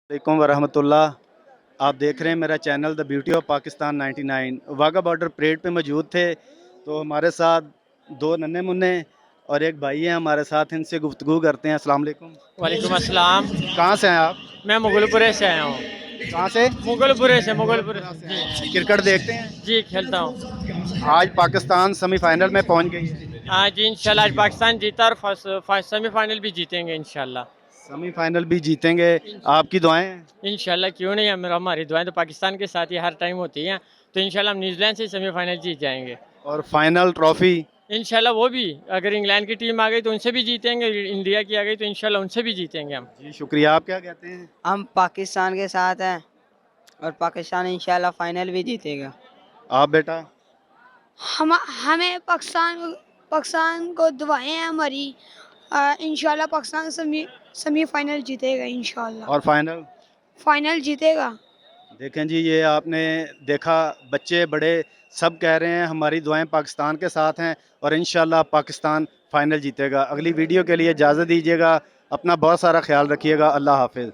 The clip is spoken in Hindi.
अलैकुम वरहमतुल्लाह। आप देख रहे हैं मेरा channel the beauty of Pakistan 99। Wagah border parade पे मौजूद थे तो हमारे साथ दो नन्हे मुन्ने और एक भाई हैं हमारे साथ, इनसे गुफ्तगू करते हैं। अस्सलाम वालेकुम। वालेकुम अस्सलाम। कहाँ से हैं आप? मैं मुगलपुरे से आया हूँ। कहाँ से? मुगलपुरे जी। क्रिकेट देखते हैं? जी खेलता हूँ। आज पाकिस्तान सेमीफाइनल में पहुंच गई है। हाँ जी, इंशाल्लाह आज पाकिस्तान जीता और सेमीफाइनल भी जीतेंगे इंशाल्लाह। सेमीफाइनल भी जीतेंगे, आपकी दुआएं हैं? इंशाल्लाह क्यों नहीं, हमारी दुआएं तो पाकिस्तान के साथ ही हर टाइम होती हैं। तो इंशाल्लाह हम न्यूजीलैंड से सेमीफाइनल जीत जाएंगे। और फाइनल ट्रॉफी? इंशाल्लाह वो भी, अगर इंग्लैंड की टीम आ गई तो उनसे भी जीतेंगे, इंडिया की आ गई तो इंशाल्लाह उनसे भी जीतेंगे हम। जी शुक्रिया। आप क्या कहते हैं? हम पाकिस्तान के साथ हैं और पाकिस्तान इंशाल्लाह फाइनल भी जीतेगा। आप बेटा? हमें पाकिस्तान पाकिस्तान को दुआएं हैं हमारी। इंशाल्लाह पाकिस्तान सेमीफाइनल जीतेगा इंशाल्लाह। और फाइनल? फाइनल जीतेगा। देखें जी, ये आपने देखा, बच्चे बड़े सब कह रहे हैं हमारी दुआएं पाकिस्तान के साथ हैं और इंशाल्लाह पाकिस्तान फाइनल जीतेगा। अगली वीडियो के लिए इजाज़त दीजिएगा। अपना बहुत सारा ख्याल रखिएगा। अल्लाह हाफिज़।